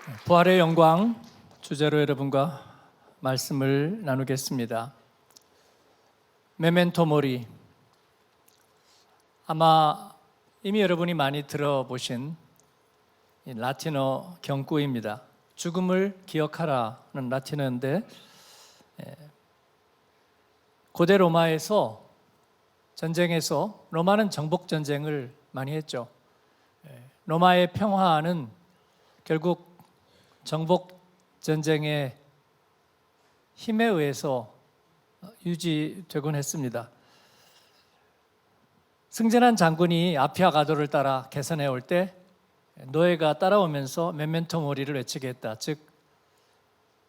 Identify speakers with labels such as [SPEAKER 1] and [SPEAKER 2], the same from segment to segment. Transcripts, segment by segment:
[SPEAKER 1] 부활의 영광 주제로 여러분과 말씀을 나누겠습니다. 메멘토 모리. 아마 이미 여러분이 많이 들어보신 라틴어 경구입니다. 죽음을 기억하라는 라틴어인데 고대 로마에서 전쟁에서 로마는 정복 전쟁을 많이 했죠. 로마의 평화는 결국 정복 전쟁의 힘에 의해서 유지되곤 했습니다. 승진한 장군이 아피아 가도를 따라 개선해 올 때 노예가 따라오면서 메멘토 모리를 외치게 했다. 즉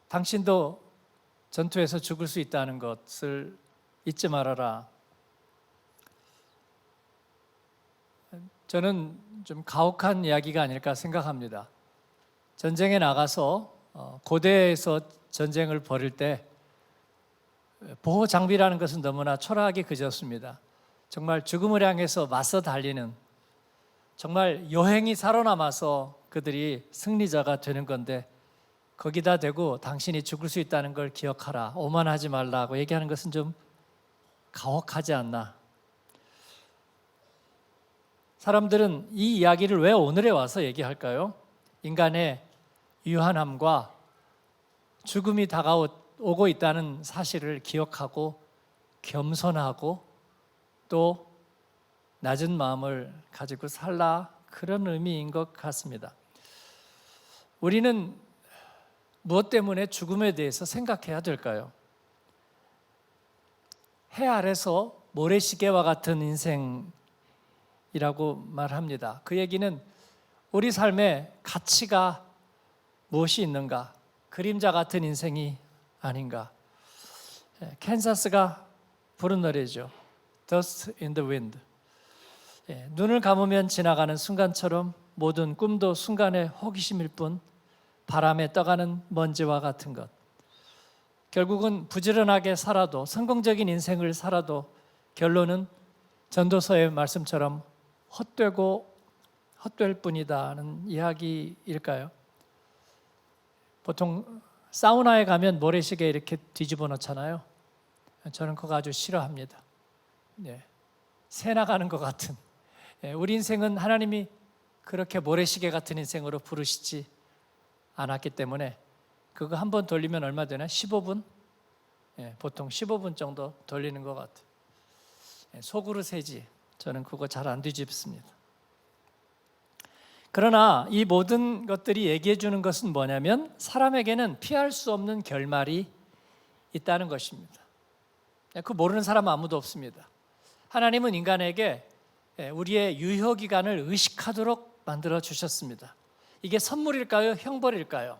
[SPEAKER 1] 당신도 전투에서 죽을 수 있다는 것을 잊지 말아라. 저는 좀 가혹한 이야기가 아닐까 생각합니다. 전쟁에 나가서 고대에서 전쟁을 벌일 때 보호 장비라는 것은 너무나 초라하게 그졌습니다. 정말 죽음을 향해서 맞서 달리는, 정말 여행이 살아남아서 그들이 승리자가 되는 건데 거기다 대고 당신이 죽을 수 있다는 걸 기억하라, 오만하지 말라고 얘기하는 것은 좀 가혹하지 않나. 사람들은 이 이야기를 왜 오늘에 와서 얘기할까요? 인간의 유한함과 죽음이 다가오고 있다는 사실을 기억하고 겸손하고 또 낮은 마음을 가지고 살라, 그런 의미인 것 같습니다. 우리는 무엇 때문에 죽음에 대해서 생각해야 될까요? 해 아래서 모래시계와 같은 인생이라고 말합니다. 그 얘기는 우리 삶에 가치가 무엇이 있는가? 그림자 같은 인생이 아닌가? 캔사스가 부른 노래죠. Dust in the Wind. 눈을 감으면 지나가는 순간처럼 모든 꿈도 순간의 호기심일 뿐 바람에 떠가는 먼지와 같은 것. 결국은 부지런하게 살아도, 성공적인 인생을 살아도 결론은 전도서의 말씀처럼 헛될 뿐이다는 이야기일까요? 보통 사우나에 가면 모래시계 이렇게 뒤집어 놓잖아요. 저는 그거 아주 싫어합니다. 새 나가는 것 같은. 우리 인생은 하나님이 그렇게 모래시계 같은 인생으로 부르시지 않았기 때문에 그거 한 번 돌리면 얼마 되나? 15분? 보통 15분 정도 돌리는 것 같아요. 속으로 세지. 저는 그거 잘 안 뒤집습니다. 그러나 이 모든 것들이 얘기해 주는 것은 뭐냐면 사람에게는 피할 수 없는 결말이 있다는 것입니다. 그 모르는 사람은 아무도 없습니다. 하나님은 인간에게 우리의 유효기간을 의식하도록 만들어 주셨습니다. 이게 선물일까요? 형벌일까요?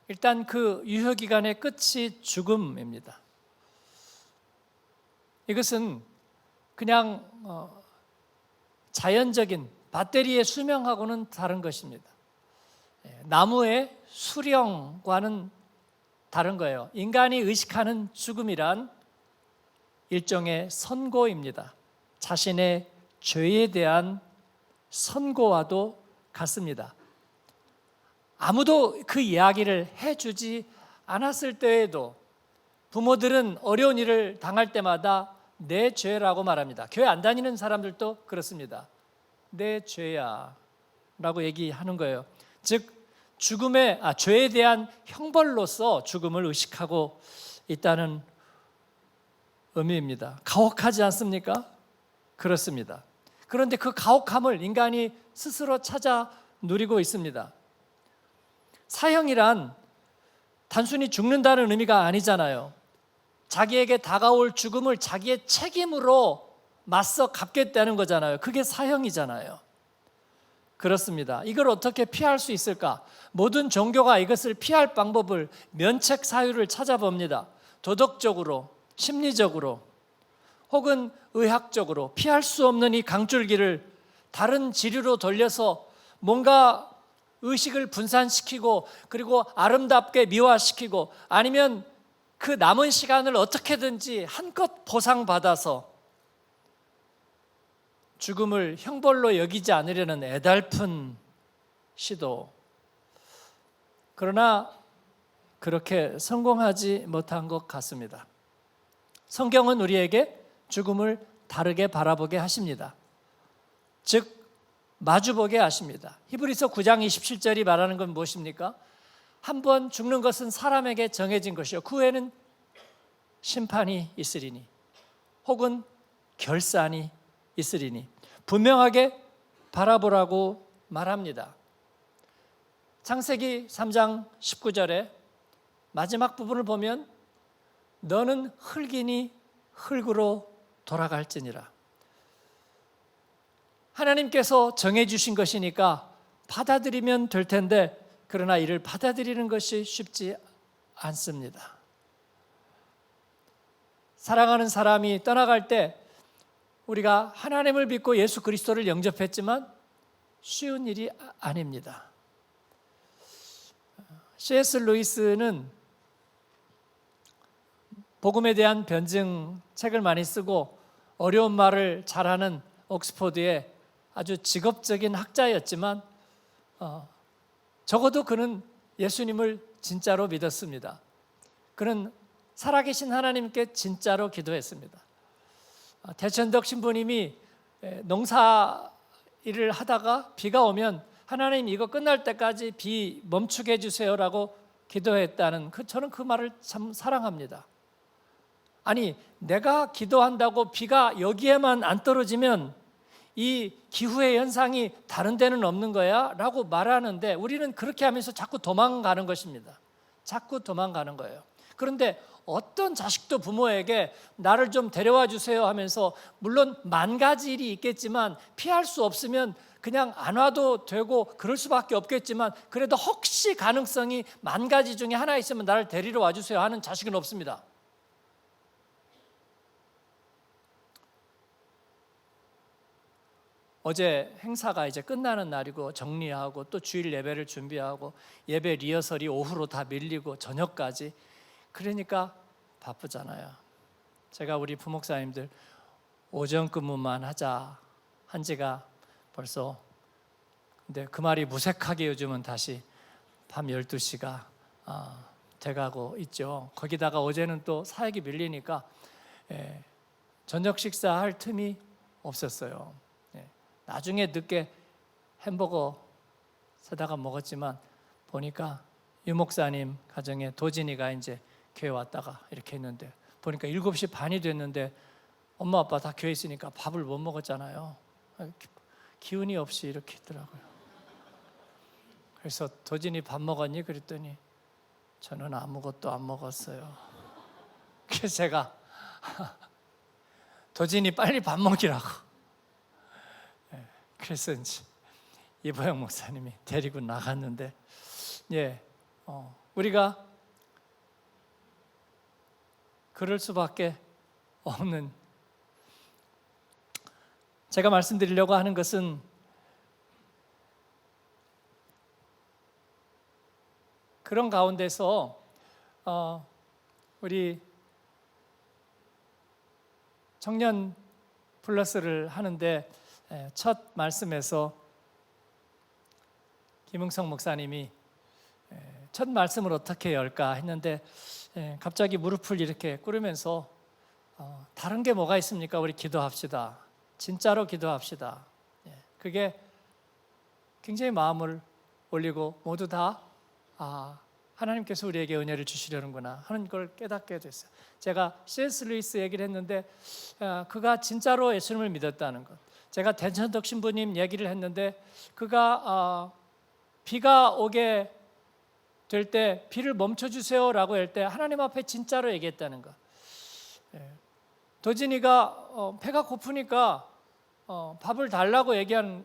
[SPEAKER 1] 일단 그 유효기간의 끝이 죽음입니다. 이것은 그냥 자연적인 배터리의 수명하고는 다른 것입니다. 나무의 수령과는 다른 거예요. 인간이 의식하는 죽음이란 일종의 선고입니다. 자신의 죄에 대한 선고와도 같습니다. 아무도 그 이야기를 해주지 않았을 때에도 부모들은 어려운 일을 당할 때마다 내 죄라고 말합니다. 교회 안 다니는 사람들도 그렇습니다. 내 죄야 라고 얘기하는 거예요. 즉 죄에 대한 형벌로서 죽음을 의식하고 있다는 의미입니다. 가혹하지 않습니까? 그렇습니다. 그런데 그 가혹함을 인간이 스스로 찾아 누리고 있습니다. 사형이란 단순히 죽는다는 의미가 아니잖아요. 자기에게 다가올 죽음을 자기의 책임으로 맞서 갚겠다는 거잖아요. 그게 사형이잖아요. 그렇습니다. 이걸 어떻게 피할 수 있을까? 모든 종교가 이것을 피할 방법을, 면책 사유를 찾아봅니다. 도덕적으로, 심리적으로, 혹은 의학적으로 피할 수 없는 이 강줄기를 다른 지류로 돌려서 뭔가 의식을 분산시키고 그리고 아름답게 미화시키고 아니면 그 남은 시간을 어떻게든지 한껏 보상받아서 죽음을 형벌로 여기지 않으려는 애달픈 시도. 그러나 그렇게 성공하지 못한 것 같습니다. 성경은 우리에게 죽음을 다르게 바라보게 하십니다. 즉 마주보게 하십니다. 히브리서 9장 27절이 말하는 건 무엇입니까? 한 번 죽는 것은 사람에게 정해진 것이요 그 후에는 심판이 있으리니 혹은 결산이 있으리니 분명하게 바라보라고 말합니다. 창세기 3장 19절에 마지막 부분을 보면 너는 흙이니 흙으로 돌아갈지니라. 하나님께서 정해주신 것이니까 받아들이면 될 텐데 그러나 이를 받아들이는 것이 쉽지 않습니다. 사랑하는 사람이 떠나갈 때 우리가 하나님을 믿고 예수 그리스도를 영접했지만 쉬운 일이 아닙니다. C.S. 루이스는 복음에 대한 변증 책을 많이 쓰고 어려운 말을 잘하는 옥스퍼드의 아주 직업적인 학자였지만 적어도 그는 예수님을 진짜로 믿었습니다. 그는 살아계신 하나님께 진짜로 기도했습니다. 대천덕 신부님이 농사 일을 하다가 비가 오면 하나님 이거 끝날 때까지 비 멈추게 해주세요라고 기도했다는 저는 그 말을 참 사랑합니다. 아니 내가 기도한다고 비가 여기에만 안 떨어지면 이 기후의 현상이 다른 데는 없는 거야? 라고 말하는데 우리는 그렇게 하면서 자꾸 도망가는 것입니다. 자꾸 도망가는 거예요. 그런데 어떤 자식도 부모에게 나를 좀 데려와 주세요 하면서 물론 만 가지 일이 있겠지만 피할 수 없으면 그냥 안 와도 되고 그럴 수밖에 없겠지만 그래도 혹시 가능성이 만 가지 중에 하나 있으면 나를 데리러 와주세요 하는 자식은 없습니다. 어제 행사가 이제 끝나는 날이고 정리하고 또 주일 예배를 준비하고 예배 리허설이 오후로 다 밀리고 저녁까지 그러니까 바쁘잖아요. 제가 우리 부목사님들 오전 근무만 하자 한 지가 벌써 근데 그 말이 무색하게 요즘은 다시 밤 12시가 돼가고 있죠. 거기다가 어제는 또 사역이 밀리니까 저녁 식사할 틈이 없었어요. 나중에 늦게 햄버거 사다가 먹었지만 보니까 유 목사님 가정에 도진이가 이제 교회 왔다가 이렇게 했는데 보니까 7시 반이 됐는데 엄마 아빠 다 교회 있으니까 밥을 못 먹었잖아요. 기운이 없이 이렇게 있더라고요. 그래서 도진이 밥 먹었니? 그랬더니 저는 아무것도 안 먹었어요. 그래서 제가 도진이 빨리 밥 먹이라고 그래서 이제 이보영 목사님이 데리고 나갔는데 우리가 그럴 수밖에 없는 제가 말씀드리려고 하는 것은 그런 가운데서 우리 청년 플러스를 하는데 첫 말씀에서 김흥성 목사님이 첫 말씀을 어떻게 열까 했는데 갑자기 무릎을 이렇게 꿇으면서 다른 게 뭐가 있습니까? 우리 기도합시다. 진짜로 기도합시다. 그게 굉장히 마음을 올리고 모두 다 하나님께서 우리에게 은혜를 주시려는구나 하는 걸 깨닫게 됐어요. 제가 C.S. 루이스 얘기를 했는데 그가 진짜로 예수님을 믿었다는 것. 제가 대천덕 신부님 얘기를 했는데 그가 비가 오게 될 때 비를 멈춰주세요라고 할 때 하나님 앞에 진짜로 얘기했다는 것. 도진이가 배가 고프니까 밥을 달라고 얘기한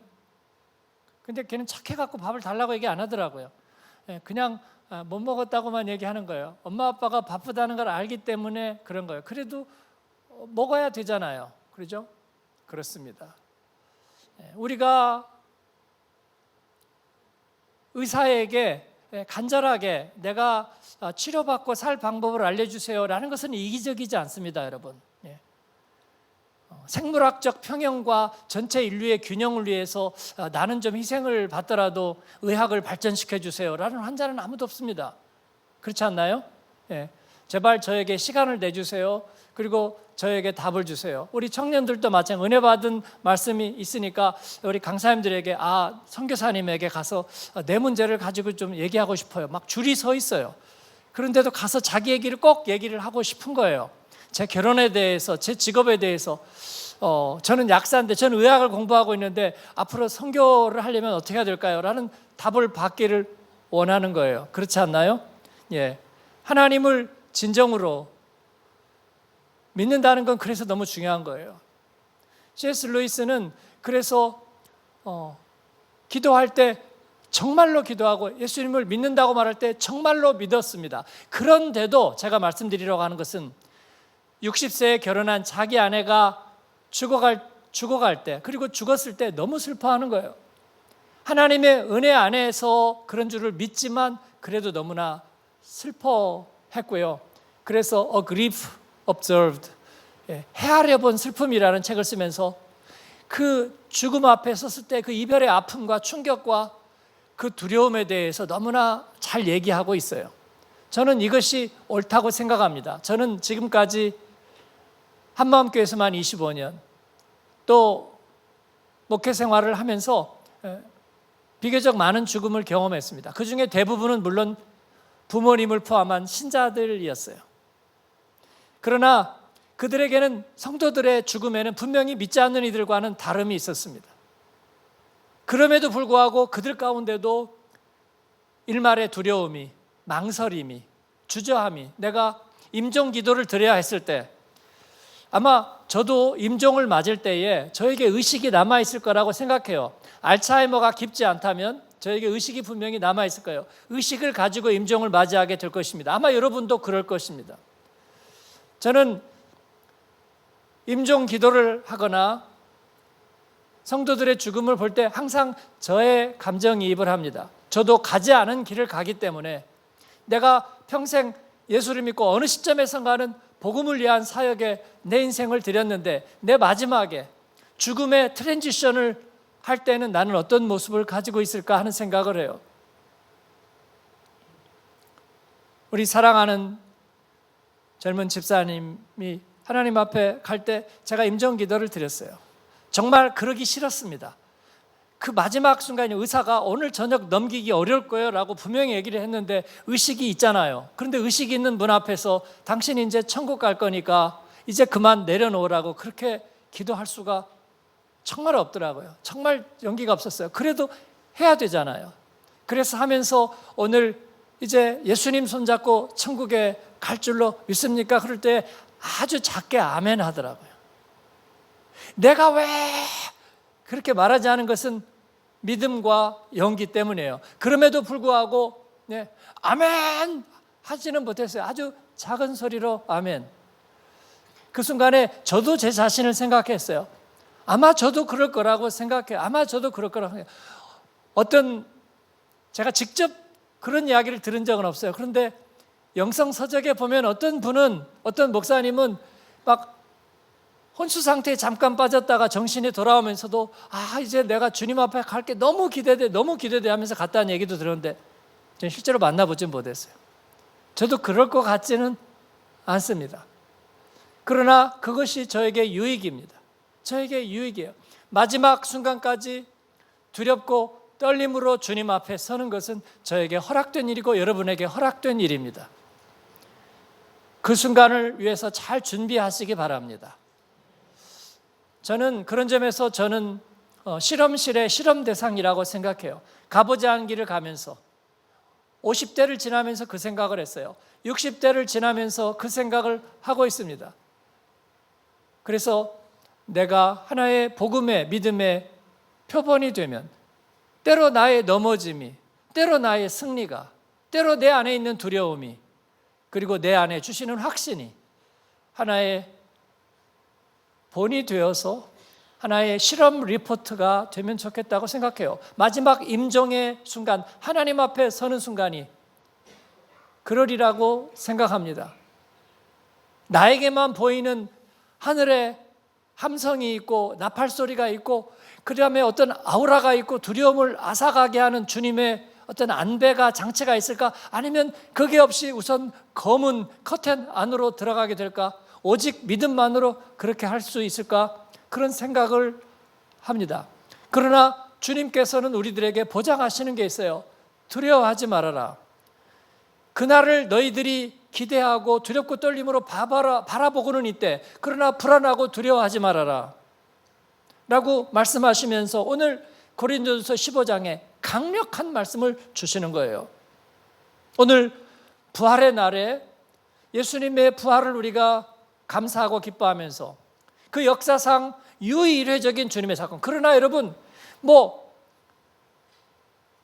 [SPEAKER 1] 근데 걔는 착해갖고 밥을 달라고 얘기 안 하더라고요. 그냥 못 먹었다고만 얘기하는 거예요. 엄마 아빠가 바쁘다는 걸 알기 때문에 그런 거예요. 그래도 먹어야 되잖아요. 그렇죠? 그렇습니다. 우리가 의사에게 간절하게 내가 치료받고 살 방법을 알려주세요라는 것은 이기적이지 않습니다, 여러분. 생물학적 평형과 전체 인류의 균형을 위해서 나는 좀 희생을 받더라도 의학을 발전시켜 주세요라는 환자는 아무도 없습니다. 그렇지 않나요? 예. 제발 저에게 시간을 내주세요. 그리고 저에게 답을 주세요. 우리 청년들도 마찬가지 은혜 받은 말씀이 있으니까 우리 강사님들에게 선교사님에게 가서 내 문제를 가지고 좀 얘기하고 싶어요. 막 줄이 서 있어요. 그런데도 가서 자기 얘기를 꼭 얘기를 하고 싶은 거예요. 제 결혼에 대해서, 제 직업에 대해서. 저는 약사인데 저는 의학을 공부하고 있는데 앞으로 선교를 하려면 어떻게 해야 될까요? 라는 답을 받기를 원하는 거예요. 그렇지 않나요? 예. 하나님을 진정으로 믿는다는 건 그래서 너무 중요한 거예요. C.S. 루이스는 그래서 기도할 때 정말로 기도하고 예수님을 믿는다고 말할 때 정말로 믿었습니다. 그런데도 제가 말씀드리려고 하는 것은 60세에 결혼한 자기 아내가 죽어갈 때, 그리고 죽었을 때 너무 슬퍼하는 거예요. 하나님의 은혜 안에서 그런 줄을 믿지만 그래도 너무나 슬퍼했고요. 그래서 A Grief Observed, 헤아려 본 슬픔이라는 책을 쓰면서 그 죽음 앞에 섰을 때 그 이별의 아픔과 충격과 그 두려움에 대해서 너무나 잘 얘기하고 있어요. 저는 이것이 옳다고 생각합니다. 저는 지금까지 한마음교회에서만 25년, 또 목회 생활을 하면서 비교적 많은 죽음을 경험했습니다. 그 중에 대부분은 물론 부모님을 포함한 신자들이었어요. 그러나 그들에게는 성도들의 죽음에는 분명히 믿지 않는 이들과는 다름이 있었습니다. 그럼에도 불구하고 그들 가운데도 일말의 두려움이, 망설임이, 주저함이, 내가 임종 기도를 드려야 했을 때 아마 저도 임종을 맞을 때에 저에게 의식이 남아있을 거라고 생각해요. 알츠하이머가 깊지 않다면 저에게 의식이 분명히 남아있을 거예요. 의식을 가지고 임종을 맞이하게 될 것입니다. 아마 여러분도 그럴 것입니다. 저는 임종 기도를 하거나 성도들의 죽음을 볼 때 항상 저의 감정이입을 합니다. 저도 가지 않은 길을 가기 때문에 내가 평생 예수를 믿고 어느 시점에선가는 복음을 위한 사역에 내 인생을 드렸는데 내 마지막에 죽음의 트랜지션을 할 때는 나는 어떤 모습을 가지고 있을까 하는 생각을 해요. 우리 사랑하는 젊은 집사님이 하나님 앞에 갈 때 제가 임종 기도를 드렸어요. 정말 그러기 싫었습니다. 그 마지막 순간에 의사가 오늘 저녁 넘기기 어려울 거예요 라고 분명히 얘기를 했는데 의식이 있잖아요. 그런데 의식이 있는 분 앞에서 당신이 이제 천국 갈 거니까 이제 그만 내려놓으라고 그렇게 기도할 수가 정말 없더라고요. 정말 용기가 없었어요. 그래도 해야 되잖아요. 그래서 하면서 오늘 이제 예수님 손잡고 천국에 갈 줄로 믿습니까? 그럴 때 아주 작게 아멘 하더라고요. 내가 왜 그렇게 말하지 않은 것은 믿음과 용기 때문이에요. 그럼에도 불구하고 아멘 하지는 못했어요. 아주 작은 소리로 아멘. 그 순간에 저도 제 자신을 생각했어요. 아마 저도 그럴 거라고 생각해요. 아마 저도 그럴 거라고 생각해요. 제가 직접 그런 이야기를 들은 적은 없어요. 그런데 영성서적에 보면 어떤 목사님은 막 혼수 상태에 잠깐 빠졌다가 정신이 돌아오면서도 이제 내가 주님 앞에 갈 게 너무 기대돼 하면서 갔다는 얘기도 들었는데 저는 실제로 만나보진 못했어요. 저도 그럴 것 같지는 않습니다. 그러나 그것이 저에게 유익입니다. 저에게 유익이에요. 마지막 순간까지 두렵고 떨림으로 주님 앞에 서는 것은 저에게 허락된 일이고 여러분에게 허락된 일입니다. 그 순간을 위해서 잘 준비하시기 바랍니다. 저는 그런 점에서 실험실의 실험 대상이라고 생각해요. 가보지 않은 길을 가면서 50대를 지나면서 그 생각을 했어요. 60대를 지나면서 그 생각을 하고 있습니다. 그래서 내가 하나의 복음의 믿음의 표본이 되면 때로 나의 넘어짐이, 때로 나의 승리가, 때로 내 안에 있는 두려움이, 그리고 내 안에 주시는 확신이 하나의 본이 되어서 하나의 실험 리포트가 되면 좋겠다고 생각해요. 마지막 임종의 순간, 하나님 앞에 서는 순간이 그러리라고 생각합니다. 나에게만 보이는 하늘의 함성이 있고 나팔 소리가 있고 그 다음에 어떤 아우라가 있고 두려움을 앗아가게 하는 주님의 어떤 안배가 장치가 있을까? 아니면 그게 없이 우선 검은 커튼 안으로 들어가게 될까? 오직 믿음만으로 그렇게 할 수 있을까? 그런 생각을 합니다. 그러나 주님께서는 우리들에게 보장하시는 게 있어요. 두려워하지 말아라. 그날을 너희들이 기대하고 두렵고 떨림으로 바라보고는 있대. 그러나 불안하고 두려워하지 말아라 라고 말씀하시면서 오늘 고린도전서 15장에 강력한 말씀을 주시는 거예요. 오늘 부활의 날에 예수님의 부활을 우리가 감사하고 기뻐하면서 그 역사상 유일회적인 주님의 사건. 그러나 여러분,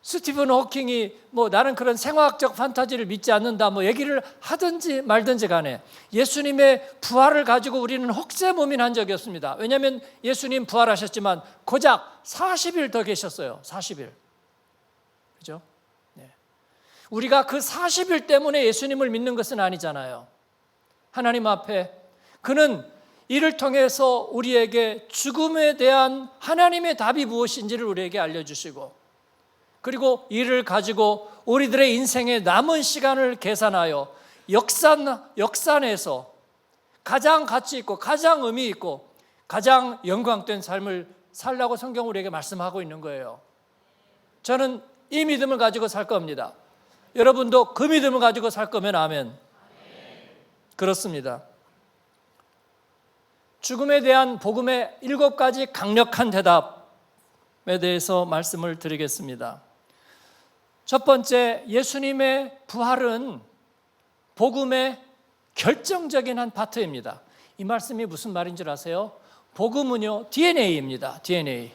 [SPEAKER 1] 스티븐 호킹이 나는 그런 생화학적 판타지를 믿지 않는다 얘기를 하든지 말든지 간에 예수님의 부활을 가지고 우리는 혹세무민한 적이 없습니다. 왜냐하면 예수님 부활하셨지만 고작 40일 더 계셨어요. 40일. 그죠? 네. 우리가 그 40일 때문에 예수님을 믿는 것은 아니잖아요. 하나님 앞에 그는 이를 통해서 우리에게 죽음에 대한 하나님의 답이 무엇인지를 우리에게 알려주시고, 그리고 이를 가지고 우리들의 인생의 남은 시간을 계산하여 역산해서 가장 가치 있고 가장 의미 있고 가장 영광된 삶을 살라고 성경 우리에게 말씀하고 있는 거예요. 저는 이 믿음을 가지고 살 겁니다. 여러분도 그 믿음을 가지고 살 거면 아멘. 그렇습니다. 죽음에 대한 복음의 7가지 강력한 대답에 대해서 말씀을 드리겠습니다. 첫 번째, 예수님의 부활은 복음의 결정적인 한 파트입니다. 이 말씀이 무슨 말인 줄 아세요? 복음은요, DNA입니다. DNA.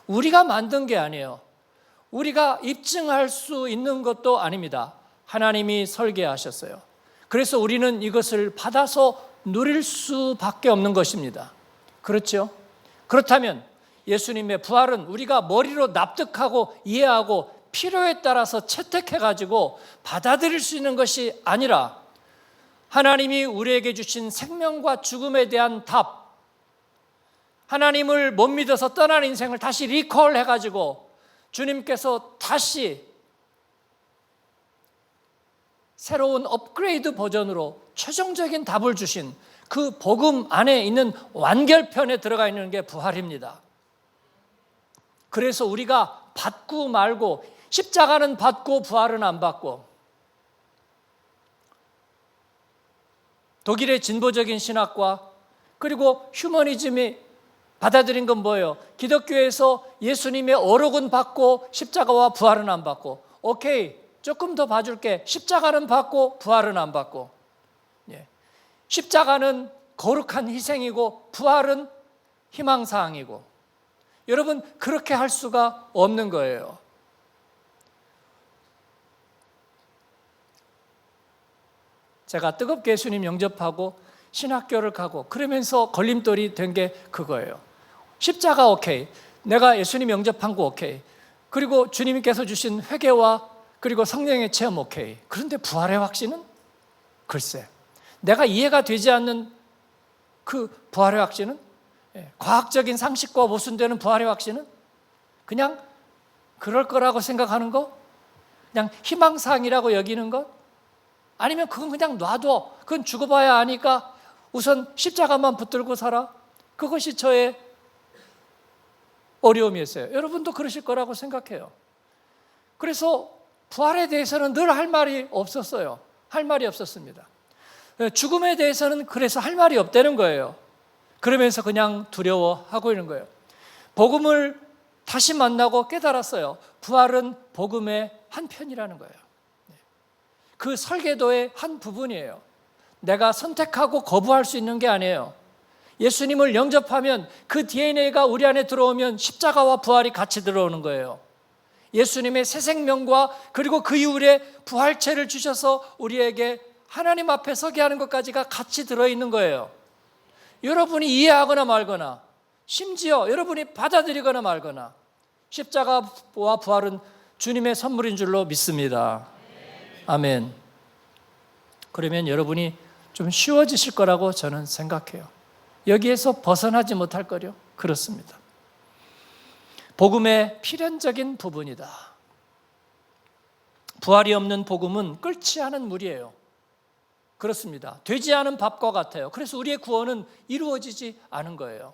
[SPEAKER 1] 우리가 만든 게 아니에요. 우리가 입증할 수 있는 것도 아닙니다. 하나님이 설계하셨어요. 그래서 우리는 이것을 받아서 누릴 수밖에 없는 것입니다. 그렇죠? 그렇다면 예수님의 부활은 우리가 머리로 납득하고 이해하고 필요에 따라서 채택해가지고 받아들일 수 있는 것이 아니라 하나님이 우리에게 주신 생명과 죽음에 대한 답, 하나님을 못 믿어서 떠난 인생을 다시 리콜해가지고 주님께서 다시 새로운 업그레이드 버전으로 최종적인 답을 주신 그 복음 안에 있는 완결편에 들어가 있는 게 부활입니다. 그래서 우리가 받고 말고, 십자가는 받고 부활은 안 받고, 독일의 진보적인 신학과 그리고 휴머니즘이 받아들인 건 뭐예요? 기독교에서 예수님의 어록은 받고 십자가와 부활은 안 받고, 오케이, 조금 더 봐줄게. 십자가는 받고 부활은 안 받고. 십자가는 거룩한 희생이고 부활은 희망사항이고. 여러분, 그렇게 할 수가 없는 거예요. 제가 뜨겁게 예수님 영접하고 신학교를 가고 그러면서 걸림돌이 된 게 그거예요. 십자가 오케이, 내가 예수님 영접한 거 오케이, 그리고 주님께서 주신 회개와 그리고 성령의 체험 오케이. 그런데 부활의 확신은? 글쎄, 내가 이해가 되지 않는 그 부활의 확신은, 과학적인 상식과 모순되는 부활의 확신은 그냥 그럴 거라고 생각하는 거, 그냥 희망사항이라고 여기는 것, 아니면 그건 그냥 놔둬, 그건 죽어봐야 아니까 우선 십자가만 붙들고 살아. 그것이 저의 어려움이었어요. 여러분도 그러실 거라고 생각해요. 그래서 부활에 대해서는 늘 할 말이 없었어요. 할 말이 없었습니다. 죽음에 대해서는 그래서 할 말이 없다는 거예요. 그러면서 그냥 두려워하고 있는 거예요. 복음을 다시 만나고 깨달았어요. 부활은 복음의 한 편이라는 거예요. 그 설계도의 한 부분이에요. 내가 선택하고 거부할 수 있는 게 아니에요. 예수님을 영접하면 그 DNA가 우리 안에 들어오면 십자가와 부활이 같이 들어오는 거예요. 예수님의 새 생명과 그리고 그 이후에 부활체를 주셔서 우리에게 하나님 앞에 서게 하는 것까지가 같이 들어있는 거예요. 여러분이 이해하거나 말거나, 심지어 여러분이 받아들이거나 말거나, 십자가와 부활은 주님의 선물인 줄로 믿습니다. 아멘. 그러면 여러분이 좀 쉬워지실 거라고 저는 생각해요. 여기에서 벗어나지 못할 거려. 그렇습니다. 복음의 필연적인 부분이다. 부활이 없는 복음은 끓지 않은 물이에요. 그렇습니다. 되지 않은 밥과 같아요. 그래서 우리의 구원은 이루어지지 않은 거예요.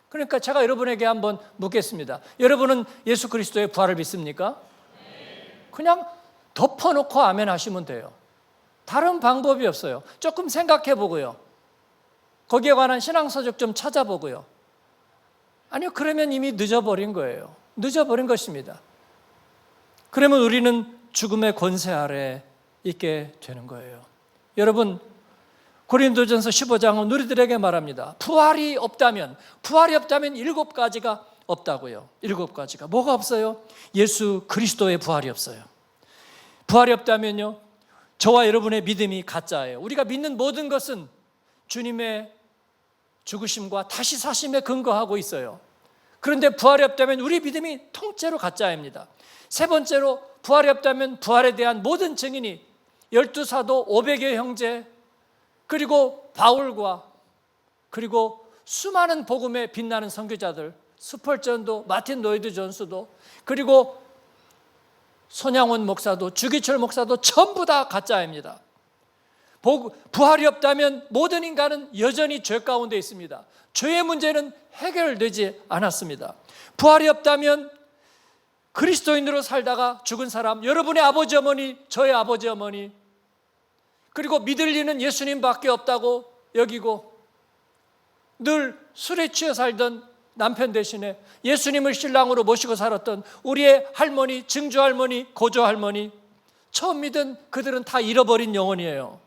[SPEAKER 1] 그러니까 제가 여러분에게 한번 묻겠습니다. 여러분은 예수 그리스도의 부활을 믿습니까? 그냥 덮어놓고 아멘 하시면 돼요. 다른 방법이 없어요. 조금 생각해 보고요. 거기에 관한 신앙서적 좀 찾아보고요. 아니요, 그러면 이미 늦어버린 거예요. 늦어버린 것입니다. 그러면 우리는 죽음의 권세 아래 있게 되는 거예요. 여러분, 고린도전서 15장은 우리들에게 말합니다. 부활이 없다면 7가지가 없다고요. 7가지가. 뭐가 없어요? 예수 그리스도의 부활이 없어요. 부활이 없다면요, 저와 여러분의 믿음이 가짜예요. 우리가 믿는 모든 것은 주님의 죽으심과 다시 사심에 근거하고 있어요. 그런데 부활이 없다면 우리 믿음이 통째로 가짜입니다. 세 번째로, 부활이 없다면 부활에 대한 모든 증인이 12사도 500여 형제, 그리고 바울과 그리고 수많은 복음에 빛나는 선교자들, 스펄전도, 마틴 로이드 존스도, 그리고 손양원 목사도, 주기철 목사도 전부 다 가짜입니다. 부활이 없다면 모든 인간은 여전히 죄 가운데 있습니다. 죄의 문제는 해결되지 않았습니다. 부활이 없다면 그리스도인으로 살다가 죽은 사람, 여러분의 아버지 어머니, 저의 아버지 어머니, 그리고 믿을 리는 예수님밖에 없다고 여기고 늘 술에 취해 살던 남편 대신에 예수님을 신랑으로 모시고 살았던 우리의 할머니, 증조할머니, 고조할머니, 처음 믿은 그들은 다 잃어버린 영혼이에요.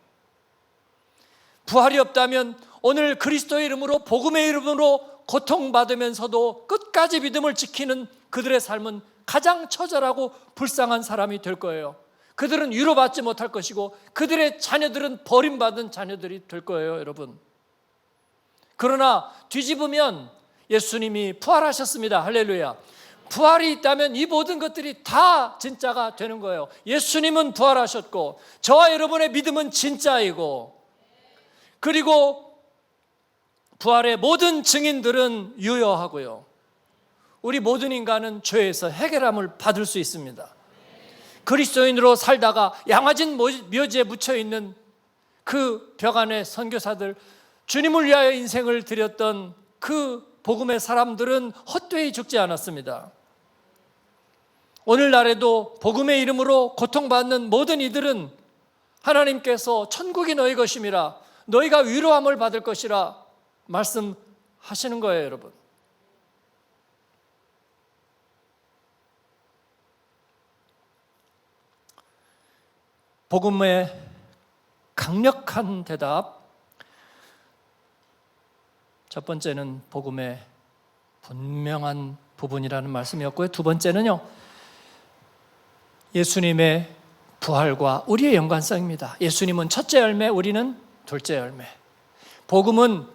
[SPEAKER 1] 부활이 없다면 오늘 그리스도의 이름으로, 복음의 이름으로 고통받으면서도 끝까지 믿음을 지키는 그들의 삶은 가장 처절하고 불쌍한 사람이 될 거예요. 그들은 위로받지 못할 것이고 그들의 자녀들은 버림받은 자녀들이 될 거예요, 여러분. 그러나 뒤집으면 예수님이 부활하셨습니다. 할렐루야. 부활이 있다면 이 모든 것들이 다 진짜가 되는 거예요. 예수님은 부활하셨고 저와 여러분의 믿음은 진짜이고, 그리고 부활의 모든 증인들은 유효하고요. 우리 모든 인간은 죄에서 해결함을 받을 수 있습니다. 그리스도인으로 살다가 양화진 묘지에 묻혀있는 그 벽 안에 선교사들, 주님을 위하여 인생을 드렸던 그 복음의 사람들은 헛되이 죽지 않았습니다. 오늘날에도 복음의 이름으로 고통받는 모든 이들은 하나님께서 천국이 너희 것임이라, 너희가 위로함을 받을 것이라 말씀하시는 거예요, 여러분. 복음의 강력한 대답, 첫 번째는 복음의 분명한 부분이라는 말씀이었고요. 두 번째는요, 예수님의 부활과 우리의 연관성입니다. 예수님은 첫째 열매, 우리는 둘째 열매. 복음은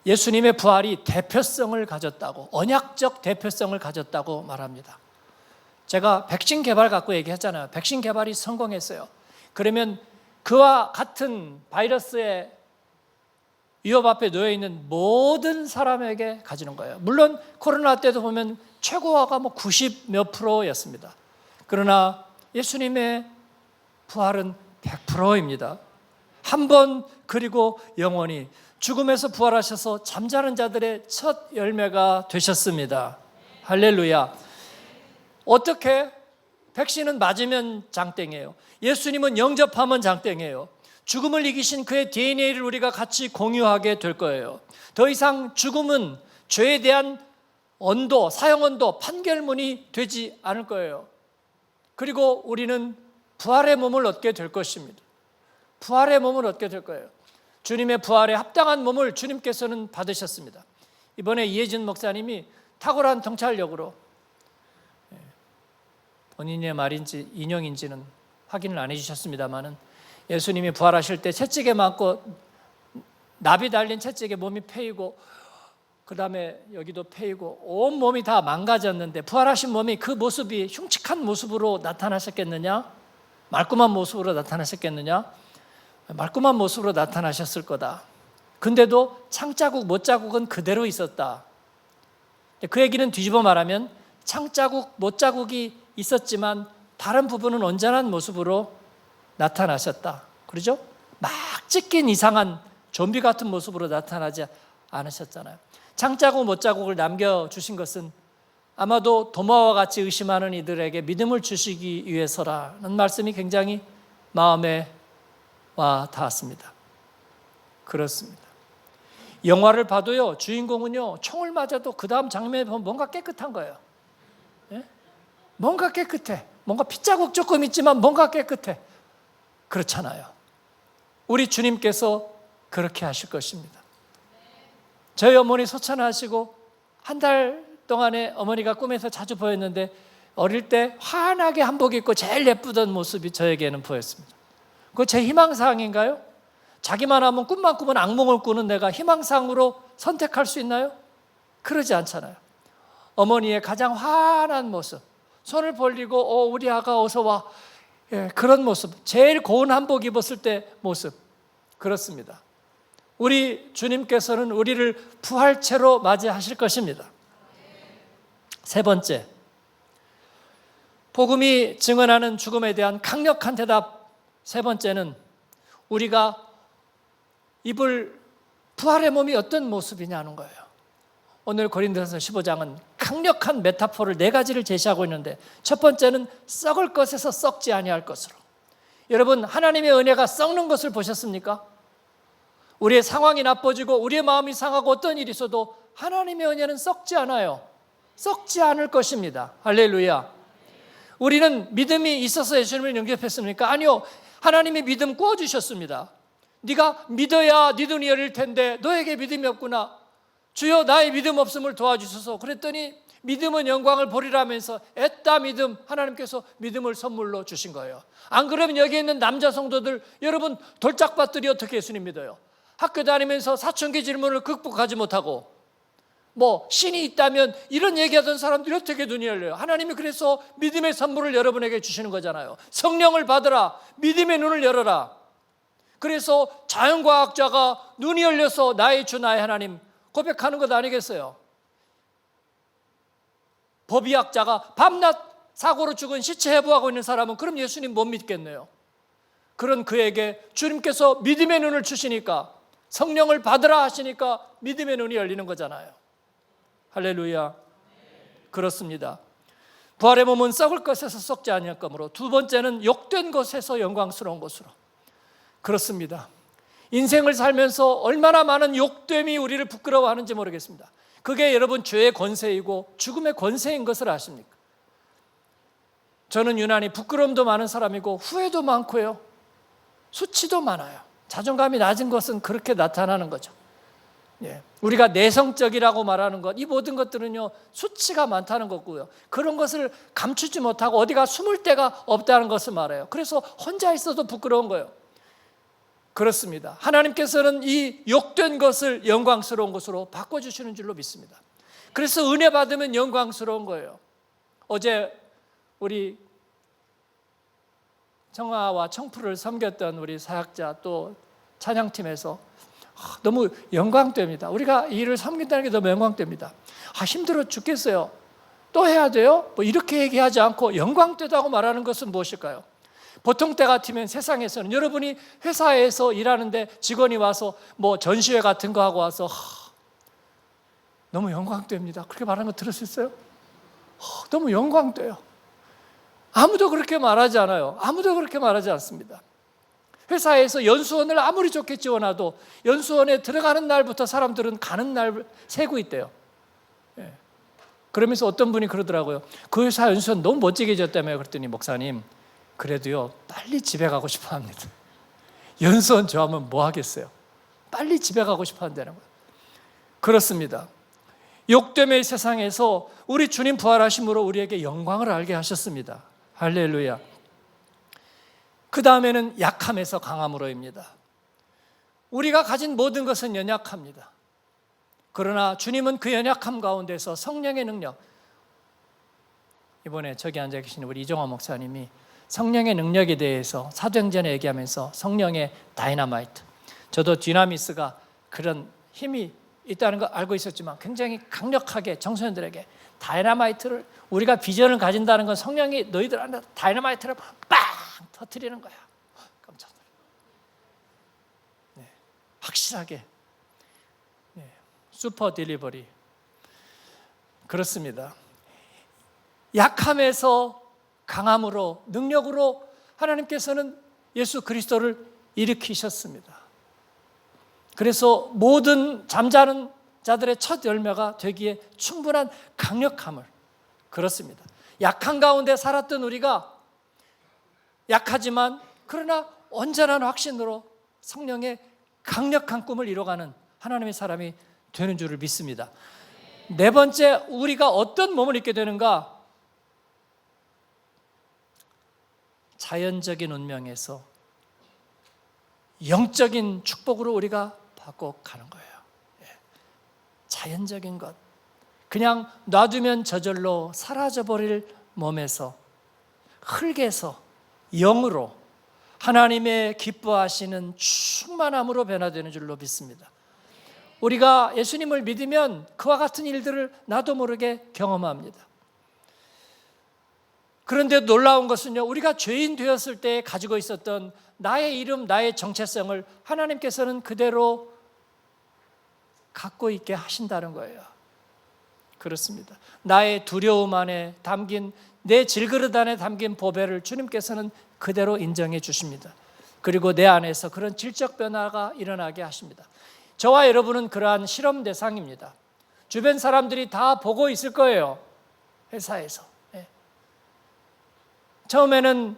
[SPEAKER 1] 예수님의 부활이 대표성을 가졌다고, 언약적 대표성을 가졌다고 말합니다. 제가 백신 개발 갖고 얘기했잖아요. 백신 개발이 성공했어요. 그러면 그와 같은 바이러스의 위협 앞에 놓여 있는 모든 사람에게 가지는 거예요. 물론 코로나 때도 보면 최고화가 90 몇 %였습니다. 그러나 예수님의 부활은 100%입니다. 한 번 그리고 영원히 죽음에서 부활하셔서 잠자는 자들의 첫 열매가 되셨습니다. 할렐루야. 어떻게? 백신은 맞으면 장땡이에요. 예수님은 영접하면 장땡이에요. 죽음을 이기신 그의 DNA를 우리가 같이 공유하게 될 거예요. 더 이상 죽음은 죄에 대한 언도, 사형 언도, 판결문이 되지 않을 거예요. 그리고 우리는 부활의 몸을 얻게 될 것입니다. 부활의 몸을 얻게 될 거예요. 주님의 부활에 합당한 몸을 주님께서는 받으셨습니다. 이번에 이혜진 목사님이 탁월한 통찰력으로, 본인의 말인지 인용인지는 확인을 안 해주셨습니다만은, 예수님이 부활하실 때 채찍에 맞고 나비 달린 채찍에 몸이 패이고 그 다음에 여기도 패이고 온 몸이 다 망가졌는데 부활하신 몸이 그 모습이 흉측한 모습으로 나타나셨겠느냐? 말끔한 모습으로 나타나셨겠느냐? 말끔한 모습으로 나타나셨을 거다. 근데도 창자국, 못자국은 그대로 있었다. 그 얘기는 뒤집어 말하면 창자국, 못자국이 있었지만 다른 부분은 온전한 모습으로 나타나셨다. 그러죠? 막 찢긴 이상한 좀비 같은 모습으로 나타나지 않으셨잖아요. 창자국, 못자국을 남겨주신 것은 아마도 도마와 같이 의심하는 이들에게 믿음을 주시기 위해서라는 말씀이 굉장히 마음에 와 닿았습니다. 그렇습니다. 영화를 봐도요, 주인공은요, 총을 맞아도 그 다음 장면에 보면 뭔가 깨끗한 거예요. 예? 뭔가 깨끗해. 뭔가 핏자국 조금 있지만 뭔가 깨끗해. 그렇잖아요. 우리 주님께서 그렇게 하실 것입니다. 저희 어머니 소천하시고 한 달 동안에 어머니가 꿈에서 자주 보였는데 어릴 때 환하게 한복 입고 제일 예쁘던 모습이 저에게는 보였습니다. 그거 제 희망사항인가요? 자기만 하면 꿈만 꾸면 악몽을 꾸는 내가 희망사항으로 선택할 수 있나요? 그러지 않잖아요. 어머니의 가장 환한 모습, 손을 벌리고 우리 아가 어서 와, 그런 모습, 제일 고운 한복 입었을 때 모습, 그렇습니다. 우리 주님께서는 우리를 부활체로 맞이하실 것입니다. 세 번째, 복음이 증언하는 죽음에 대한 강력한 대답. 세 번째는 우리가 입을 부활의 몸이 어떤 모습이냐는 거예요. 오늘 고린도전서 15장은 강력한 메타포를 4가지를 제시하고 있는데, 첫 번째는 썩을 것에서 썩지 아니할 것으로. 여러분, 하나님의 은혜가 썩는 것을 보셨습니까? 우리의 상황이 나빠지고 우리의 마음이 상하고 어떤 일이 있어도 하나님의 은혜는 썩지 않아요. 썩지 않을 것입니다. 할렐루야. 우리는 믿음이 있어서 예수님을 영접했습니까? 아니요. 하나님이 믿음 구워주셨습니다. 네가 믿어야 네 눈이 열릴 텐데 너에게 믿음이 없구나. 주여 나의 믿음 없음을 도와주소서. 그랬더니 믿음은 영광을 보리라면서 애따 믿음, 하나님께서 믿음을 선물로 주신 거예요. 안 그러면 여기 있는 남자 성도들, 여러분 돌짝밭들이 어떻게 예수님 믿어요? 학교 다니면서 사춘기 질문을 극복하지 못하고 신이 있다면 이런 얘기하던 사람들이 어떻게 눈이 열려요? 하나님이 그래서 믿음의 선물을 여러분에게 주시는 거잖아요. 성령을 받으라. 믿음의 눈을 열어라. 그래서 자연과학자가 눈이 열려서 나의 주 나의 하나님 고백하는 것 아니겠어요? 법의학자가 밤낮 사고로 죽은 시체 해부하고 있는 사람은 그럼 예수님 못 믿겠네요. 그런 그에게 주님께서 믿음의 눈을 주시니까, 성령을 받으라 하시니까 믿음의 눈이 열리는 거잖아요. 할렐루야. 그렇습니다. 부활의 몸은 썩을 것에서 썩지 아니할 거므로. 두 번째는 욕된 것에서 영광스러운 것으로. 그렇습니다. 인생을 살면서 얼마나 많은 욕됨이 우리를 부끄러워하는지 모르겠습니다. 그게 여러분 죄의 권세이고 죽음의 권세인 것을 아십니까? 저는 유난히 부끄러움도 많은 사람이고 후회도 많고요, 수치도 많아요. 자존감이 낮은 것은 그렇게 나타나는 거죠. 우리가 내성적이라고 말하는 것, 이 모든 것들은요 수치가 많다는 거고요, 그런 것을 감추지 못하고 어디가 숨을 데가 없다는 것을 말해요. 그래서 혼자 있어도 부끄러운 거예요. 그렇습니다. 하나님께서는 이 욕된 것을 영광스러운 것으로 바꿔주시는 줄로 믿습니다. 그래서 은혜 받으면 영광스러운 거예요. 어제 우리 청아와 청풀을 섬겼던 우리 사역자 또 찬양팀에서 너무 영광됩니다. 우리가 이 일을 섬긴다는 게 너무 영광됩니다. 힘들어 죽겠어요. 또 해야 돼요? 이렇게 얘기하지 않고 영광되다고 말하는 것은 무엇일까요? 보통 때 같으면 세상에서는 여러분이 회사에서 일하는데 직원이 와서 전시회 같은 거 하고 와서 너무 영광됩니다. 그렇게 말하는 거 들으셨어요? 너무 영광돼요. 아무도 그렇게 말하지 않아요. 아무도 그렇게 말하지 않습니다. 회사에서 연수원을 아무리 좋게 지원해도 연수원에 들어가는 날부터 사람들은 가는 날 세고 있대요. 그러면서 어떤 분이 그러더라고요. 그 회사 연수원 너무 멋지게 지었다며요. 그랬더니 목사님, 그래도요 빨리 집에 가고 싶어 합니다. 연수원 좋아하면 뭐 하겠어요? 빨리 집에 가고 싶어 한다는 거예요. 그렇습니다. 욕됨의 세상에서 우리 주님 부활하심으로 우리에게 영광을 알게 하셨습니다. 할렐루야. 그 다음에는 약함에서 강함으로입니다. 우리가 가진 모든 것은 연약합니다. 그러나 주님은 그 연약함 가운데서 성령의 능력, 이번에 저기 앉아 계신 우리 이종화 목사님이 성령의 능력에 대해서 사도행전에 얘기하면서 성령의 다이너마이트, 저도 디나미스가 그런 힘이 있다는 거 알고 있었지만 굉장히 강력하게 청소년들에게 다이너마이트를, 우리가 비전을 가진다는 건 성령이 너희들 안에 다이너마이트를 빵 터뜨리는 거야. 깜짝 놀라. 확실하게 슈퍼 딜리버리. 그렇습니다. 약함에서 강함으로, 능력으로 하나님께서는 예수 그리스도를 일으키셨습니다. 그래서 모든 잠자는 자들의 첫 열매가 되기에 충분한 강력함을, 그렇습니다. 약한 가운데 살았던 우리가 약하지만 그러나 온전한 확신으로 성령의 강력한 꿈을 이뤄가는 하나님의 사람이 되는 줄을 믿습니다. 네 번째, 우리가 어떤 몸을 입게 되는가? 자연적인 운명에서 영적인 축복으로 우리가 받고 가는 거예요. 자연적인 것, 그냥 놔두면 저절로 사라져버릴 몸에서, 흙에서 영으로 하나님의 기뻐하시는 충만함으로 변화되는 줄로 믿습니다. 우리가 예수님을 믿으면 그와 같은 일들을 나도 모르게 경험합니다. 그런데 놀라운 것은요, 우리가 죄인 되었을 때 가지고 있었던 나의 이름, 나의 정체성을 하나님께서는 그대로 갖고 있게 하신다는 거예요. 그렇습니다. 나의 두려움 안에 담긴, 내 질그릇 안에 담긴 보배를 주님께서는 그대로 인정해 주십니다. 그리고 내 안에서 그런 질적 변화가 일어나게 하십니다. 저와 여러분은 그러한 실험 대상입니다. 주변 사람들이 다 보고 있을 거예요. 회사에서. 처음에는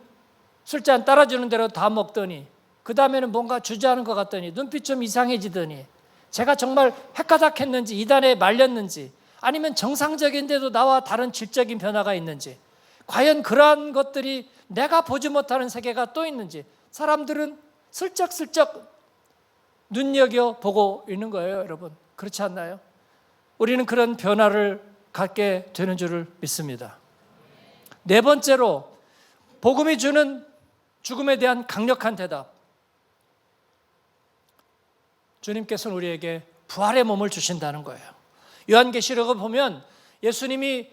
[SPEAKER 1] 술잔 따라주는 대로 다 먹더니 그 다음에는 뭔가 주저하는 것 같더니 눈빛 좀 이상해지더니 제가 정말 헷가닥했는지 이단에 말렸는지 아니면 정상적인데도 나와 다른 질적인 변화가 있는지, 과연 그러한 것들이 내가 보지 못하는 세계가 또 있는지 사람들은 슬쩍슬쩍 눈여겨보고 있는 거예요. 여러분, 그렇지 않나요? 우리는 그런 변화를 갖게 되는 줄을 믿습니다. 네 번째로, 복음이 주는 죽음에 대한 강력한 대답. 주님께서는 우리에게 부활의 몸을 주신다는 거예요. 요한계시록을 보면 예수님이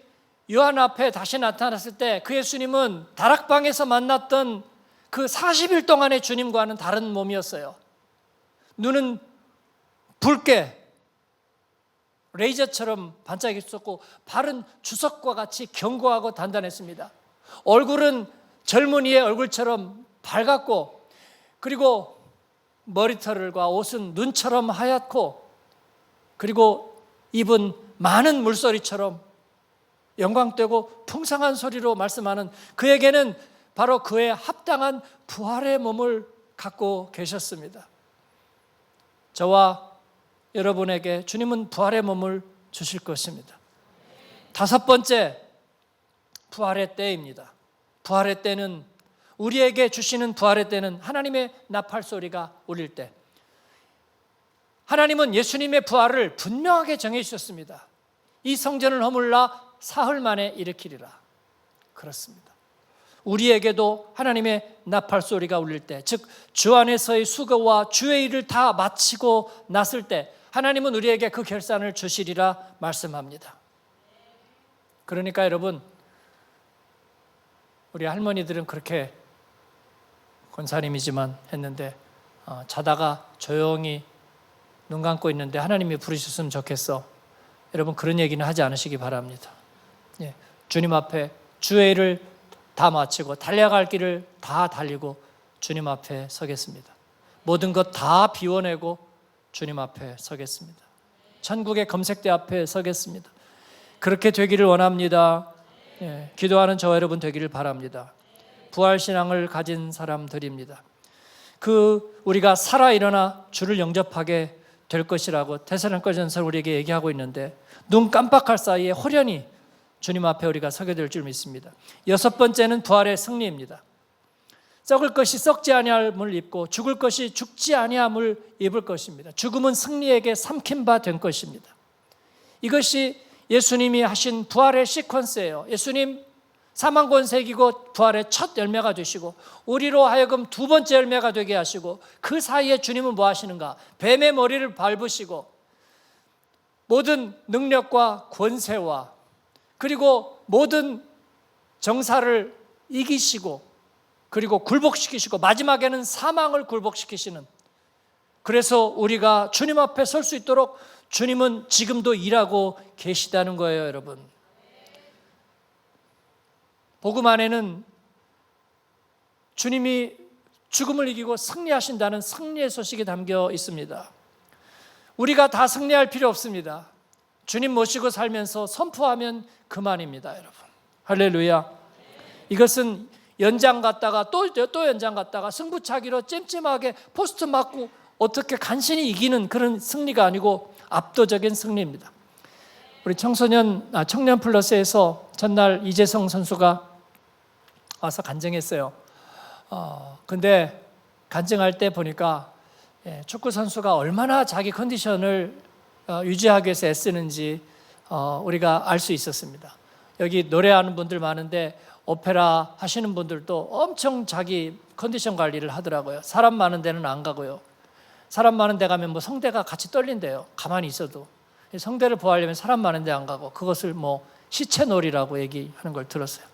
[SPEAKER 1] 요한 앞에 다시 나타났을 때 그 예수님은 다락방에서 만났던 그 40일 동안의 주님과는 다른 몸이었어요. 눈은 붉게 레이저처럼 반짝였었고 발은 주석과 같이 견고하고 단단했습니다. 얼굴은 젊은이의 얼굴처럼 밝았고, 그리고 머리털과 옷은 눈처럼 하얗고, 그리고 입은 많은 물소리처럼 영광되고 풍성한 소리로 말씀하는, 그에게는 바로 그에 합당한 부활의 몸을 갖고 계셨습니다. 저와 여러분에게 주님은 부활의 몸을 주실 것입니다. 다섯 번째, 부활의 때입니다. 부활의 때는, 우리에게 주시는 부활의 때는 하나님의 나팔 소리가 울릴 때. 하나님은 예수님의 부활을 분명하게 정해 주셨습니다. 이 성전을 허물라 사흘 만에 일으키리라. 그렇습니다. 우리에게도 하나님의 나팔 소리가 울릴 때, 즉 주 안에서의 수고와 주의 일을 다 마치고 났을 때 하나님은 우리에게 그 결산을 주시리라 말씀합니다. 그러니까 여러분, 우리 할머니들은 그렇게, 권사님이지만 했는데 자다가 조용히 눈 감고 있는데 하나님이 부르셨으면 좋겠어. 여러분, 그런 얘기는 하지 않으시기 바랍니다. 주님 앞에 주의 일을 다 마치고 달려갈 길을 다 달리고 주님 앞에 서겠습니다. 모든 것 다 비워내고 주님 앞에 서겠습니다. 천국의 검색대 앞에 서겠습니다. 그렇게 되기를 원합니다. 기도하는 저와 여러분 되기를 바랍니다. 부활신앙을 가진 사람들입니다. 우리가 살아 일어나 주를 영접하게 될 것이라고 데살로니가전서 우리에게 얘기하고 있는데, 눈 깜빡할 사이에 호련히 주님 앞에 우리가 서게 될 줄 믿습니다. 여섯 번째는 부활의 승리입니다. 썩을 것이 썩지 아니함을 입고 죽을 것이 죽지 아니함을 입을 것입니다. 죽음은 승리에게 삼킨 바 된 것입니다. 이것이 예수님이 하신 부활의 시퀀스예요. 예수님 사망 권세 이기고 부활의 첫 열매가 되시고 우리로 하여금 두 번째 열매가 되게 하시고 그 사이에 주님은 뭐 하시는가? 뱀의 머리를 밟으시고 모든 능력과 권세와 그리고 모든 정사를 이기시고 그리고 굴복시키시고 마지막에는 사망을 굴복시키시는, 그래서 우리가 주님 앞에 설 수 있도록 주님은 지금도 일하고 계시다는 거예요, 여러분. 복음 안에는 주님이 죽음을 이기고 승리하신다는 승리의 소식이 담겨 있습니다. 우리가 다 승리할 필요 없습니다. 주님 모시고 살면서 선포하면 그만입니다, 여러분. 할렐루야. 이것은 연장 갔다가 또 연장 갔다가 승부차기로 찜찜하게 포스트 맞고 어떻게 간신히 이기는 그런 승리가 아니고 압도적인 승리입니다. 우리 청년 플러스에서 전날 이재성 선수가 와서 간증했어요. 근데 간증할 때 보니까 축구 선수가 얼마나 자기 컨디션을 유지하기 위해서 애쓰는지 우리가 알 수 있었습니다. 여기 노래하는 분들 많은데 오페라 하시는 분들도 엄청 자기 컨디션 관리를 하더라고요. 사람 많은 데는 안 가고요. 사람 많은 데 가면 뭐 성대가 같이 떨린대요. 가만히 있어도. 성대를 보호하려면 사람 많은 데 안 가고 그것을 뭐 시체놀이라고 얘기하는 걸 들었어요.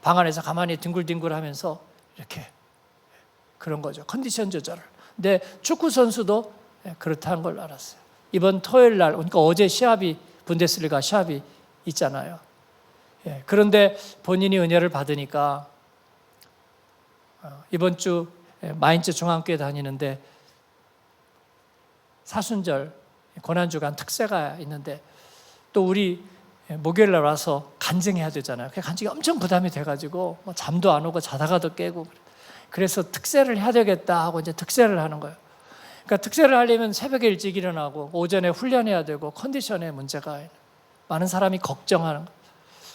[SPEAKER 1] 방 안에서 가만히 뒹굴뒹굴 하면서 이렇게 그런 거죠. 컨디션 조절을. 근데 축구 선수도 그렇다는 걸 알았어요. 이번 토요일 날, 그러니까 어제 분데스리가 시합이 있잖아요. 그런데 본인이 은혜를 받으니까 이번 주 마인츠 중앙교회 다니는데 사순절 고난주간 특세가 있는데 또 우리 목요일 날 와서 간증해야 되잖아요. 그 간증이 엄청 부담이 돼가지고 뭐 잠도 안 오고 자다가도 깨고, 그래서 특세를 해야 되겠다 하고 이제 특세를 하는 거예요. 그러니까 특세를 하려면 새벽에 일찍 일어나고 오전에 훈련해야 되고 컨디션에 문제가 많은 사람이 걱정하는 거예요.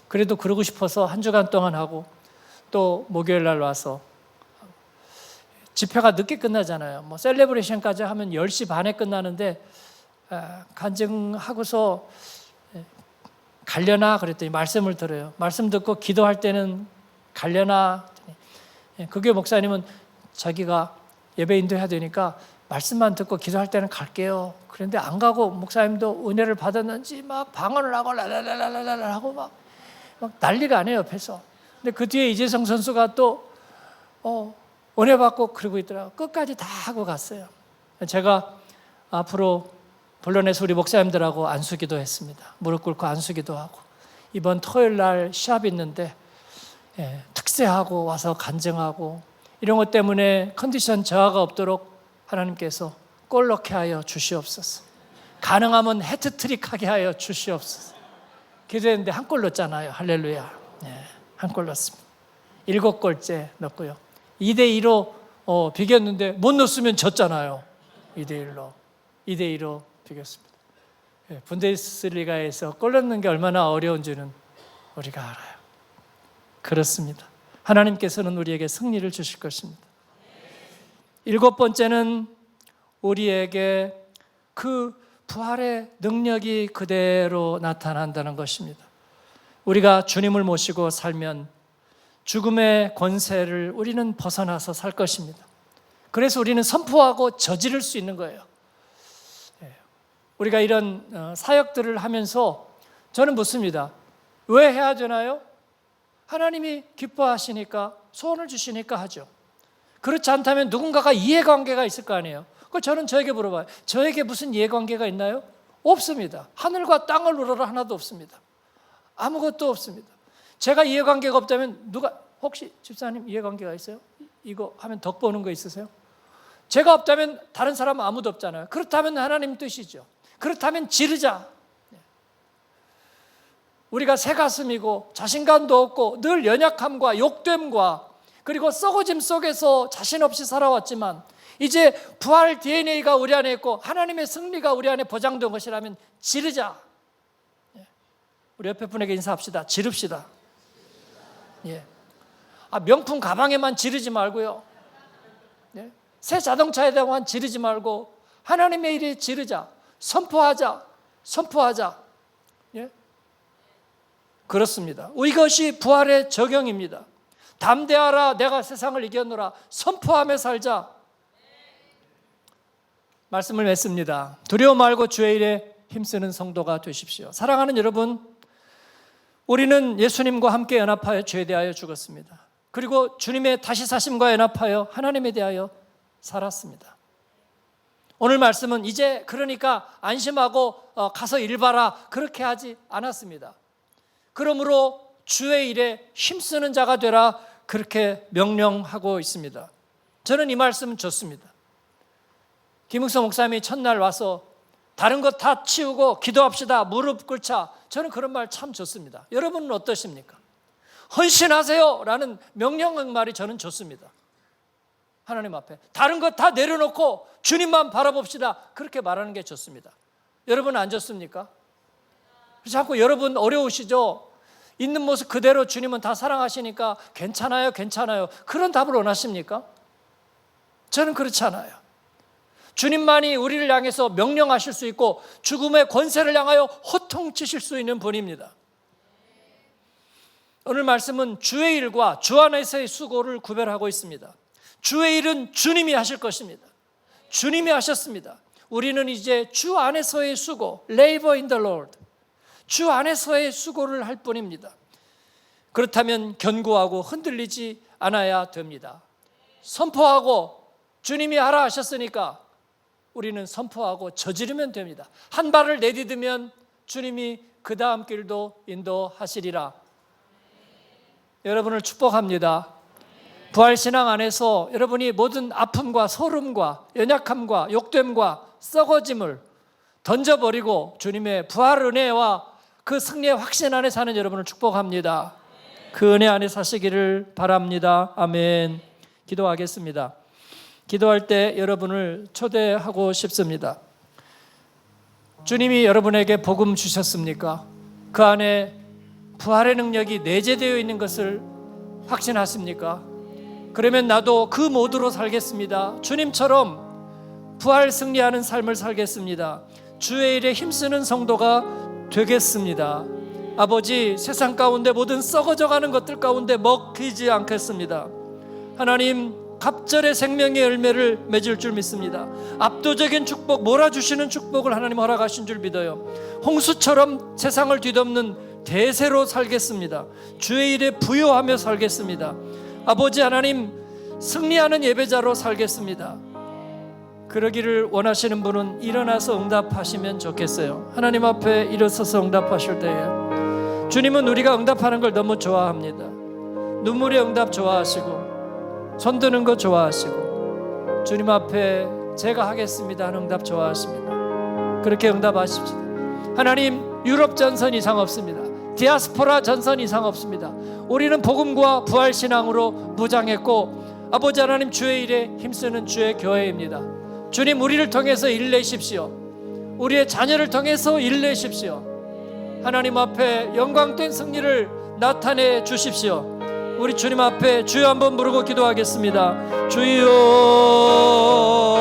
[SPEAKER 1] 그래도 그러고 싶어서 한 주간 동안 하고 또 목요일 날 와서 집회가 늦게 끝나잖아요. 뭐 셀레브레이션까지 하면 10시 반에 끝나는데 간증하고서 가려나 그랬더니 말씀을 들어요. 말씀 듣고 기도할 때는 가려나. 그게 목사님은 자기가 예배 인도해야 되니까 말씀만 듣고 기도할 때는 갈게요. 그런데 안 가고 목사님도 은혜를 받았는지 막 방언을 하고 랄랄랄랄랄 하고 막 난리가 아니에요, 옆에서. 근데 그 뒤에 이재성 선수가 또 은혜 받고 그러고 있더라고요. 끝까지 다 하고 갔어요. 제가 앞으로 본론에서 우리 목사님들하고 안수기도 했습니다. 무릎 꿇고 안수기도 하고 이번 토요일 날 시합이 있는데 특세하고 와서 간증하고 이런 것 때문에 컨디션 저하가 없도록 하나님께서 골 넣게 하여 주시옵소서. 가능하면 해트트릭 하게 하여 주시옵소서. 기도했는데 한 골 넣었잖아요. 할렐루야. 한 골 넣었습니다. 7골째 넣었고요. 2대2로 비겼는데 못 넣었으면 졌잖아요. 2대1로 비겼습니다. 분데스리가에서 골 넣는 게 얼마나 어려운지는 우리가 알아요. 그렇습니다. 하나님께서는 우리에게 승리를 주실 것입니다. 7번째는 우리에게 그 부활의 능력이 그대로 나타난다는 것입니다. 우리가 주님을 모시고 살면 죽음의 권세를 우리는 벗어나서 살 것입니다. 그래서 우리는 선포하고 저지를 수 있는 거예요. 우리가 이런 사역들을 하면서 저는 묻습니다. 왜 해야 되나요? 하나님이 기뻐하시니까, 소원을 주시니까 하죠. 그렇지 않다면 누군가가 이해관계가 있을 거 아니에요. 그걸 저는 저에게 물어봐요. 저에게 무슨 이해관계가 있나요? 없습니다. 하늘과 땅을 우러러 하나도 없습니다. 아무것도 없습니다. 제가 이해관계가 없다면 혹시 집사님 이해관계가 있어요? 이거 하면 덕 보는 거 있으세요? 제가 없다면 다른 사람은 아무도 없잖아요. 그렇다면 하나님 뜻이죠. 그렇다면 지르자. 우리가 새 가슴이고 자신감도 없고 늘 연약함과 욕됨과 그리고 썩어짐 속에서 자신 없이 살아왔지만 이제 부활 DNA가 우리 안에 있고 하나님의 승리가 우리 안에 보장된 것이라면 지르자. 우리 옆에 분에게 인사합시다. 지릅시다. 명품 가방에만 지르지 말고요. 새 자동차에다만 지르지 말고 하나님의 일에 지르자. 선포하자. 그렇습니다. 이것이 부활의 적용입니다. 담대하라, 내가 세상을 이겼노라, 선포하며 살자. 말씀을 맺습니다. 두려워 말고 주의 일에 힘쓰는 성도가 되십시오. 사랑하는 여러분, 우리는 예수님과 함께 연합하여 죄에 대하여 죽었습니다. 그리고 주님의 다시 사심과 연합하여 하나님에 대하여 살았습니다. 오늘 말씀은 이제 그러니까 안심하고 가서 일 봐라, 그렇게 하지 않았습니다. 그러므로 주의 일에 힘쓰는 자가 되라, 그렇게 명령하고 있습니다. 저는 이 말씀 좋습니다. 김흑성 목사님이 첫날 와서 다른 것 다 치우고 기도합시다, 무릎 꿇자, 저는 그런 말 참 좋습니다. 여러분은 어떠십니까? 헌신하세요 라는 명령 말이 저는 좋습니다. 하나님 앞에 다른 것 다 내려놓고 주님만 바라봅시다, 그렇게 말하는 게 좋습니다. 여러분 안 좋습니까? 자꾸 여러분 어려우시죠? 있는 모습 그대로 주님은 다 사랑하시니까 괜찮아요, 괜찮아요, 그런 답을 원하십니까? 저는 그렇지 않아요. 주님만이 우리를 향해서 명령하실 수 있고 죽음의 권세를 향하여 호통치실 수 있는 분입니다. 오늘 말씀은 주의 일과 주 안에서의 수고를 구별하고 있습니다. 주의 일은 주님이 하실 것입니다. 주님이 하셨습니다. 우리는 이제 주 안에서의 수고, labor in the Lord, 주 안에서의 수고를 할 뿐입니다. 그렇다면 견고하고 흔들리지 않아야 됩니다. 선포하고 주님이 하라 하셨으니까 우리는 선포하고 저지르면 됩니다. 한 발을 내디디면 주님이 그 다음 길도 인도하시리라. 여러분을 축복합니다. 부활신앙 안에서 여러분이 모든 아픔과 소름과 연약함과 욕됨과 썩어짐을 던져버리고 주님의 부활 은혜와 그 승리의 확신 안에 사는 여러분을 축복합니다. 그 은혜 안에 사시기를 바랍니다. 아멘. 기도하겠습니다. 기도할 때 여러분을 초대하고 싶습니다. 주님이 여러분에게 복음 주셨습니까? 그 안에 부활의 능력이 내재되어 있는 것을 확신하십니까? 그러면 나도 그 모드로 살겠습니다. 주님처럼 부활 승리하는 삶을 살겠습니다. 주의 일에 힘쓰는 성도가 되겠습니다. 아버지, 세상 가운데 모든 썩어져가는 것들 가운데 먹히지 않겠습니다. 하나님, 갑절의 생명의 열매를 맺을 줄 믿습니다. 압도적인 축복, 몰아주시는 축복을 하나님 허락하신 줄 믿어요. 홍수처럼 세상을 뒤덮는 대세로 살겠습니다. 주의 일에 부요하며 살겠습니다. 아버지 하나님, 승리하는 예배자로 살겠습니다. 그러기를 원하시는 분은 일어나서 응답하시면 좋겠어요. 하나님 앞에 일어서서 응답하실 때에 주님은 우리가 응답하는 걸 너무 좋아합니다. 눈물의 응답 좋아하시고 손드는 거 좋아하시고 주님 앞에 제가 하겠습니다 하는 응답 좋아하십니다. 그렇게 응답하십시오. 하나님, 유럽 전선 이상 없습니다. 디아스포라 전선 이상 없습니다. 우리는 복음과 부활신앙으로 무장했고 아버지 하나님, 주의 일에 힘쓰는 주의 교회입니다. 주님, 우리를 통해서 일내십시오. 우리의 자녀를 통해서 일내십시오. 하나님 앞에 영광된 승리를 나타내 주십시오. 우리 주님 앞에 주여 한번 부르고 기도하겠습니다. 주여.